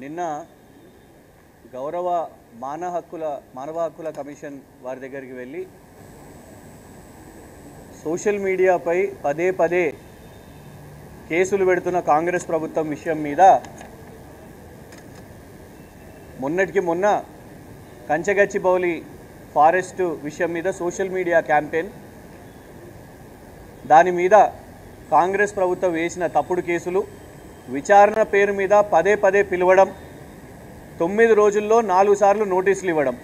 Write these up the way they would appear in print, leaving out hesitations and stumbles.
నిన్న గౌరవ మానవ హక్కుల కమిషన్ వారి దగ్గరికి వెళ్ళి సోషల్ మీడియాపై పదే పదే కేసులు పెడుతున్న కాంగ్రెస్ ప్రభుత్వం విషయం మీద మొన్నటికి మొన్న కంచగచ్చిబౌలి ఫారెస్ట్ విషయం మీద సోషల్ మీడియా క్యాంపెయిన్, దాని మీద కాంగ్రెస్ ప్రభుత్వం వేసిన తప్పుడు కేసులు, విచారణ పేరు మీద పదే పదే పిలవడం, 9 రోజుల్లో 4 సార్లు నోటీసులు ఇవ్వడం,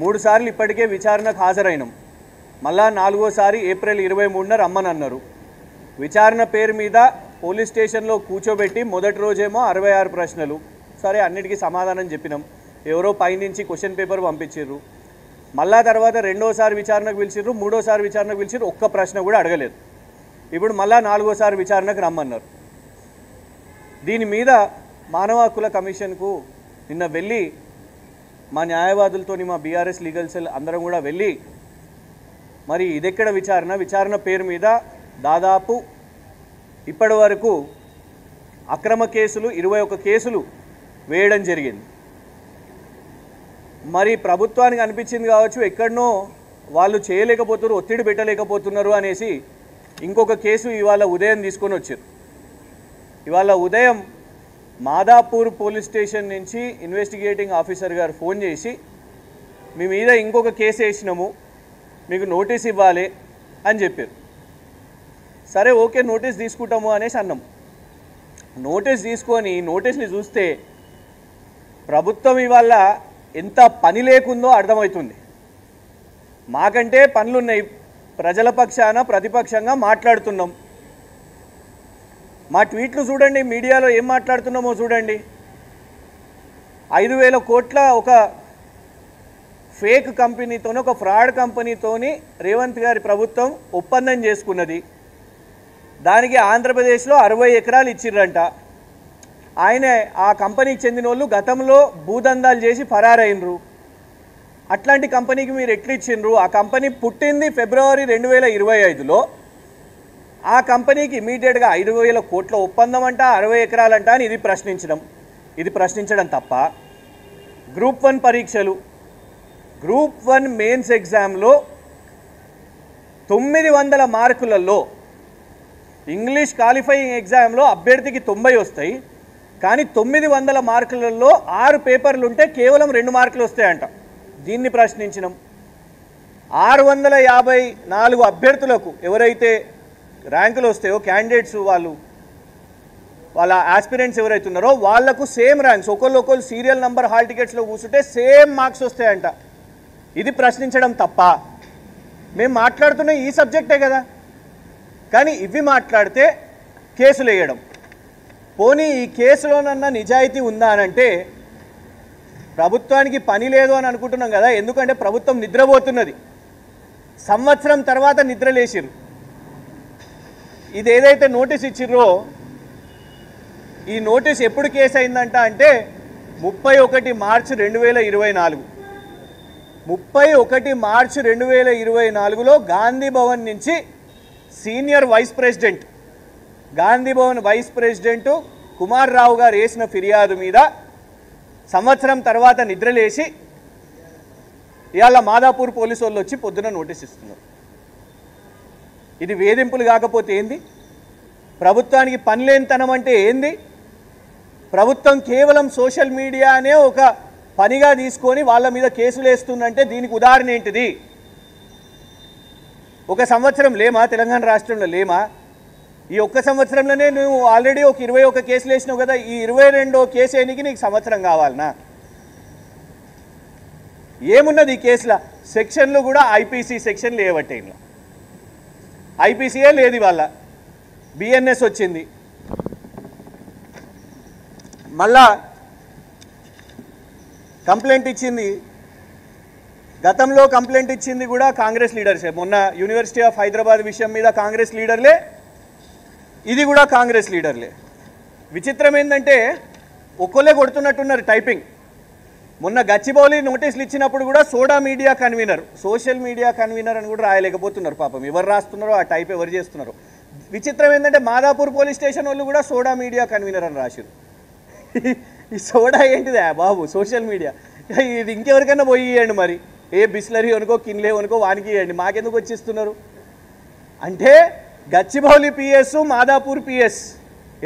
3 సార్లు ఇప్పటికే విచారణకు హాజరైనాం, మళ్ళా 4వసారి ఏప్రిల్ 23న రమ్మనన్నారు. విచారణ పేరు మీద పోలీస్ స్టేషన్లో కూర్చోబెట్టి మొదటి రోజేమో 66 ప్రశ్నలు, సరే అన్నిటికీ సమాధానం చెప్పినాం. ఎవరో పైనుంచి క్వశ్చన్ పేపర్ పంపించారు. మళ్ళా తర్వాత 2వసారి విచారణకు పిలిచిర్రు, 3వసారి విచారణకు పిలిచిర్రు, ఒక్క ప్రశ్న కూడా అడగలేదు. ఇప్పుడు మళ్ళా 4వసారి విచారణకు రమ్మన్నారు. దీని మీద మానవ హక్కుల కమిషన్కు నిన్న వెళ్ళి మా న్యాయవాదులతోని మా బీఆర్ఎస్ లీగల్ సెల్ అందరం కూడా వెళ్ళి మరి ఇదెక్కడ విచారణ పేరు మీద దాదాపు ఇప్పటి వరకు అక్రమ కేసులు 21 కేసులు వేయడం జరిగింది. మరి ప్రభుత్వానికి అనిపించింది కావచ్చు ఎక్కడనో వాళ్ళు చేయలేకపోతున్నారు, ఒత్తిడి పెట్టలేకపోతున్నారు అనేసి ఇంకొక కేసు ఇవాళ ఉదయం తీసుకొని వచ్చారు. ఇవాళ ఉదయం మాదాపూర్ పోలీస్ స్టేషన్ నుంచి ఇన్వెస్టిగేటింగ్ ఆఫీసర్ గారు ఫోన్ చేసి మీ మీద ఇంకొక కేసు వేసినాము, మీకు నోటీస్ ఇవ్వాలి అని చెప్పారు. సరే ఓకే నోటీస్ తీసుకుంటాము అనేసి అన్నాం. నోటీస్ తీసుకొని నోటీస్ని చూస్తే ప్రభుత్వం ఇవాళ ఎంత పని లేకుందో అర్థమవుతుంది. మాకంటే పనులున్నాయి, ప్రజల పక్షాన ప్రతిపక్షంగా మాట్లాడుతున్నాం. మా ట్వీట్లు చూడండి, మీడియాలో ఏం మాట్లాడుతున్నామో చూడండి. 5,000 కోట్ల ఒక ఫేక్ కంపెనీతోని, ఒక ఫ్రాడ్ కంపెనీతోని రేవంత్ గారి ప్రభుత్వం ఒప్పందం చేసుకున్నది. దానికి ఆంధ్రప్రదేశ్లో 60 ఎకరాలు ఇచ్చిర్రంట. ఆయనే ఆ కంపెనీకి చెందిన వాళ్ళు గతంలో భూదందాలు చేసి ఫరారైనరు. అట్లాంటి కంపెనీకి మీరు ఎట్లా ఇచ్చిండ్రు? ఆ కంపెనీ పుట్టింది ఫిబ్రవరి 2025లో. ఆ కంపెనీకి ఇమీడియట్గా 5,000 కోట్ల ఒప్పందం అంట, 60 ఎకరాలంట అని ఇది ప్రశ్నించడం తప్ప. గ్రూప్ 1 పరీక్షలు, గ్రూప్ 1 మెయిన్స్ ఎగ్జామ్లో 900 మార్కులలో ఇంగ్లీష్ క్వాలిఫైయింగ్ ఎగ్జామ్లో అభ్యర్థికి 90 వస్తాయి, కానీ 900 మార్కులలో 6 పేపర్లు ఉంటే కేవలం 2 మార్కులు వస్తాయంట. దీన్ని ప్రశ్నించినాం. 654 అభ్యర్థులకు ఎవరైతే ర్యాంకులు వస్తాయో క్యాండిడేట్స్ వాళ్ళ ఆస్పిరెంట్స్ ఎవరైతే ఉన్నారో వాళ్లకు సేమ్ ర్యాంక్స్, ఒకళ్ళు సీరియల్ నంబర్ హాల్ టికెట్స్లో కూర్చుంటే సేమ్ మార్క్స్ వస్తాయంట. ఇది ప్రశ్నించడం తప్ప? మేము మాట్లాడుతున్న ఈ సబ్జెక్టే కదా, కానీ ఇవి మాట్లాడితే కేసులు వేయడం. పోనీ ఈ కేసులోనన్నా నిజాయితీ ఉందా అనంటే ప్రభుత్వానికి పని లేదు అని అనుకుంటున్నాం కదా. ఎందుకంటే ప్రభుత్వం నిద్రపోతున్నది. సంవత్సరం తర్వాత నిద్రలేసిర్రు. ఇది ఏదైతే నోటీస్ ఇచ్చిర్రో ఈ నోటీస్ ఎప్పుడు కేసు అయిందంట అంటే 31 మార్చి 2024. 31 మార్చి 2024లో గాంధీ భవన్ నుంచి senior vice president, Gandhi Bhavan vice president Kumar Rao గారు వేసిన ఫిర్యాదు మీద సంవత్సరం తర్వాత నిద్రలేసి ఇవాళ మాదాపూర్ పోలీసు వాళ్ళు వచ్చి పొద్దున నోటీస్ ఇస్తున్నారు. ఇది వేధింపులు కాకపోతే ఏంది? ప్రభుత్వానికి పనిలేనితనం అంటే ఏంది? ప్రభుత్వం కేవలం సోషల్ మీడియానే ఒక పనిగా తీసుకొని వాళ్ళ మీద కేసులు వేస్తుందంటే దీనికి ఉదాహరణ ఏంటిది? ఒక సంవత్సరం లేమా తెలంగాణ రాష్ట్రంలో? లేమా? ఈ ఒక్క సంవత్సరంలోనే నువ్వు ఆల్రెడీ ఒక 21 కేసులు వేసినావు కదా. ఈ 22వ కేసు వేయడానికి నీకు సంవత్సరం కావాలనా? ఏమున్నది ఈ కేసుల? సెక్షన్లు కూడా ఐపీసీ సెక్షన్లు ఏవట్టే, ఇంట్లో ఐపీసీయే లేదు. ఇవాళ బిఎన్ఎస్ వచ్చింది. మళ్ళా కంప్లైంట్ ఇచ్చింది, గతంలో కంప్లైంట్ ఇచ్చింది కూడా కాంగ్రెస్ లీడర్సే. మొన్న యూనివర్సిటీ ఆఫ్ హైదరాబాద్ విషయం మీద కాంగ్రెస్ లీడర్లే, ఇది కూడా కాంగ్రెస్ లీడర్లే. విచిత్రం ఏంటంటే ఒక్కళ్ళే కొడుతున్నట్టున్నారు టైపింగ్. మొన్న గచ్చిబౌలి నోటీసులు ఇచ్చినప్పుడు కూడా soda media convener, social media convener అని కూడా రాయలేకపోతున్నారు. పాపం ఎవరు రాస్తున్నారో ఆ టైప్ ఎవరు చేస్తున్నారో. విచిత్రం ఏంటంటే మాదాపూర్ పోలీస్ స్టేషన్ వాళ్ళు కూడా సోడా మీడియా కన్వీనర్ అని రాశారు. ఈ సోడా ఏంటిదా బాబు? సోషల్ మీడియా ఇది ఇంకెవరికైనా పోయి ఇవ్వండి మరి, ఏ బిస్లరీ అనుకో కిన్లే అనుకో వానికి ఇవ్వండి, మాకెందుకు వచ్చిస్తున్నారు అంటే గచ్చిబౌలి పిఎస్ మాదాపూర్ పిఎస్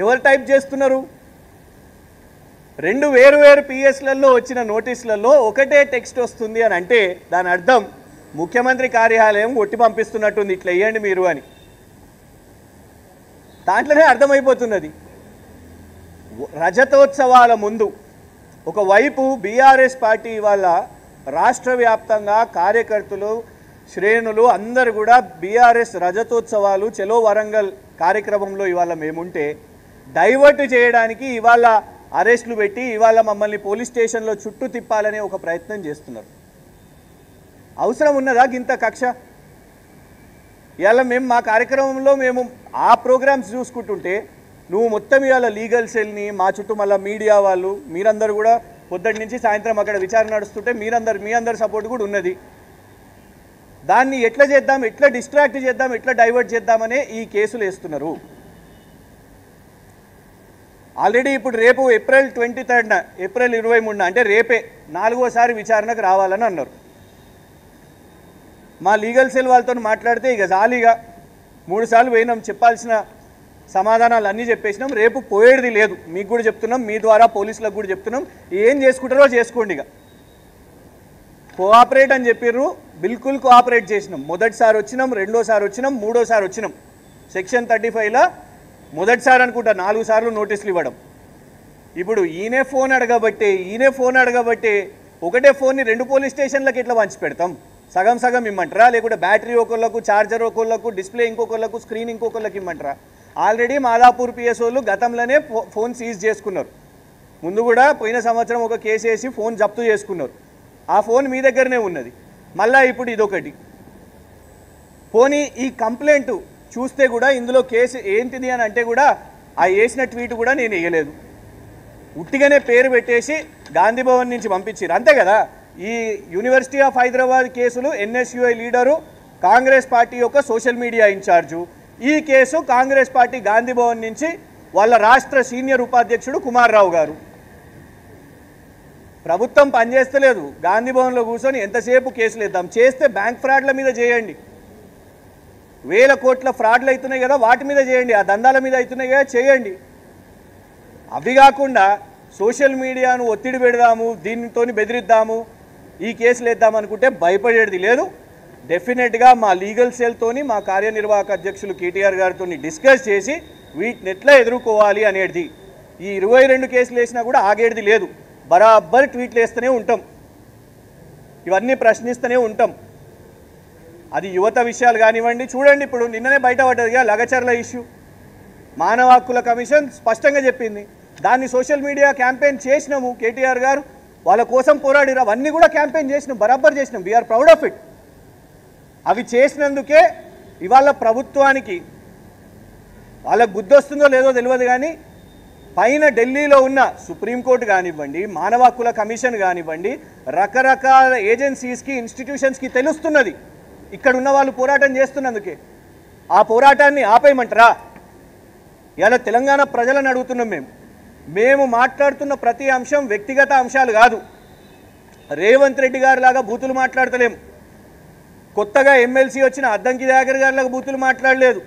ఎవరు టైప్ చేస్తున్నారు? రెండు వేరు వేరు పిఎస్లలో వచ్చిన నోటీసులలో ఒకటే టెక్స్ట్ వస్తుంది అని అంటే దాని అర్థం ముఖ్యమంత్రి కార్యాలయం ఒట్టి పంపిస్తున్నట్టుంది, ఇట్లా వేయండి మీరు అని. దాంట్లోనే అర్థమైపోతున్నది. రజతోత్సవాల ముందు ఒకవైపు బీఆర్ఎస్ పార్టీ ఇవాళ రాష్ట్ర వ్యాప్తంగా కార్యకర్తలు శ్రేణులు అందరూ కూడా బీఆర్ఎస్ రజతోత్సవాలు చలో వరంగల్ కార్యక్రమంలో ఇవాళ మేముంటే డైవర్ట్ చేయడానికి ఇవాళ అరెస్టులు పెట్టి ఇవాళ మమ్మల్ని పోలీస్ స్టేషన్లో చుట్టూ తిప్పాలనే ఒక ప్రయత్నం చేస్తున్నారు. అవసరం ఉన్నదా గింత కక్ష? ఇవాళ మేము మా కార్యక్రమంలో మేము ఆ ప్రోగ్రామ్స్ చూసుకుంటుంటే నువ్వు మొత్తం ఇవాళ లీగల్ సెల్ని మా చుట్టూ మళ్ళీ మీడియా వాళ్ళు మీరందరూ కూడా పొద్దుటి నుంచి సాయంత్రం అక్కడ విచారణ నడుస్తుంటే మీ అందరి సపోర్ట్ కూడా ఉన్నది. దాన్ని ఎట్లా చేద్దాం, ఎట్లా డిస్ట్రాక్ట్ చేద్దాం, ఎట్లా డైవర్ట్ చేద్దామనే ఈ కేసులు వేస్తున్నారు. ఆల్రెడీ ఇప్పుడు రేపు ఏప్రిల్ 23న ఏప్రిల్ 23న అంటే రేపే 4వసారి విచారణకు రావాలని అన్నారు. మా లీగల్ సెల్ వాళ్ళతో మాట్లాడితే ఇక జాలీగా 3 సార్లు పోయినాం, చెప్పాల్సిన సమాధానాలు అన్నీ చెప్పేసినాం, రేపు పోయేది లేదు, మీకు కూడా చెప్తున్నాం, మీ ద్వారా పోలీసులకు కూడా చెప్తున్నాం, ఏం చేసుకుంటారో చేసుకోండి, ఇక కోఆపరేట్ అని చెప్పిర్రు, బిల్కుల్ కోఆపరేట్ చేసినాం. మొదటిసారి వచ్చినాం, రెండోసారి వచ్చినాం, మూడోసారి వచ్చినాం. సెక్షన్ 35లో మొదటిసారి అనుకుంటా 4 సార్లు నోటీసులు ఇవ్వడం. ఇప్పుడు ఈయనే ఫోన్ అడగబట్టే ఒకటే ఫోన్ని 2 పోలీస్ స్టేషన్లకు ఎట్లా పంచి పెడతాం? సగం సగం ఇమ్మంటారా? లేకుంటే బ్యాటరీ ఒకళ్ళకు, ఛార్జర్ ఒకళ్ళకు, డిస్ప్లే ఇంకొకళ్ళకు, స్క్రీన్ ఇంకొకళ్ళకి ఇమ్మంటారా? ఆల్రెడీ మాదాపూర్ పిఎస్ఓలు గతంలోనే ఫోన్ సీజ్ చేసుకున్నారు. ముందు కూడా పోయిన సంవత్సరం ఒక కేసు వేసి ఫోన్ జప్తు చేసుకున్నారు. ఆ ఫోన్ మీ దగ్గరనే ఉన్నది. మళ్ళీ ఇప్పుడు ఇదొకటి. పోనీ ఈ కంప్లైంట్ చూస్తే కూడా ఇందులో కేసు ఏంటిది అని అంటే కూడా ఆ వేసిన ట్వీట్ కూడా నేను వేయలేదు, ఉట్టిగానే పేరు పెట్టేసి గాంధీ భవన్ నుంచి పంపించారు, అంతే కదా. ఈ యూనివర్సిటీ ఆఫ్ హైదరాబాద్ కేసులు ఎన్ఎస్యుఐ లీడరు కాంగ్రెస్ పార్టీ యొక్క సోషల్ మీడియా ఇన్ఛార్జు. ఈ కేసు కాంగ్రెస్ పార్టీ గాంధీ భవన్ నుంచి వాళ్ళ రాష్ట్ర సీనియర్ ఉపాధ్యక్షుడు కుమార్ రావు గారు. ప్రభుత్వం పనిచేస్తలేదు, గాంధీ భవన్లో కూర్చొని ఎంతసేపు కేసులు ఇద్దాం, చేస్తే బ్యాంక్ ఫ్రాడ్ల మీద చేయండి, వేల కోట్ల ఫ్రాడ్లు అవుతున్నాయి కదా వాటి మీద చేయండి, ఆ దందాల మీద అవుతున్నాయి కదా చేయండి. అవి కాకుండా సోషల్ మీడియాను ఒత్తిడి పెడదాము, దీనితో బెదిరిద్దాము, ఈ కేసులు వేద్దాం అనుకుంటే భయపడేది లేదు. డెఫినెట్గా మా లీగల్ సెల్తోని మా కార్యనిర్వాహక అధ్యక్షులు కేటీఆర్ గారితో డిస్కస్ చేసి వీటిని ఎట్లా ఎదుర్కోవాలి అనేది. ఈ 22 కేసులు వేసినా కూడా ఆగేది లేదు, బరాబర్ ట్వీట్లు వేస్తూనే ఉంటాం, ఇవన్నీ ప్రశ్నిస్తూనే ఉంటాం. అది యువత విషయాలు కానివ్వండి. చూడండి, ఇప్పుడు నిన్ననే బయటపడ్డదిగా లగచర్ల ఇష్యూ. మానవ హక్కుల కమిషన్ స్పష్టంగా చెప్పింది, దాన్ని సోషల్ మీడియా క్యాంపెయిన్ చేసినాము, కేటీఆర్ గారు వాళ్ళ కోసం పోరాడిరు, అవన్నీ కూడా క్యాంపెయిన్ చేసినాం, బరాబర్ చేసినాం, వీఆర్ ప్రౌడ్ ఆఫ్ ఇట్. అవి చేసినందుకే ఇవాళ ప్రభుత్వానికి వాళ్ళకు బుద్ధి వస్తుందో లేదో తెలియదు కానీ పైన ఢిల్లీలో ఉన్న సుప్రీంకోర్టు కానివ్వండి, మానవ హక్కుల కమిషన్ కానివ్వండి, రకరకాల ఏజెన్సీస్కి, ఇన్స్టిట్యూషన్స్కి తెలుస్తున్నది ఇక్కడ ఉన్న వాళ్ళు పోరాటం చేస్తున్నందుకే. ఆ పోరాటాన్ని ఆపేయమంటారా? ఇలా తెలంగాణ ప్రజలను అడుగుతున్నాం. మేము మాట్లాడుతున్న ప్రతి అంశం వ్యక్తిగత అంశాలు కాదు. రేవంత్ రెడ్డి గారి లాగా బూతులు మాట్లాడతలేం, కొత్తగా ఎమ్మెల్సీ వచ్చిన అద్దంకి దయాకర్ గారిలాగా బూతులు మాట్లాడలేదు.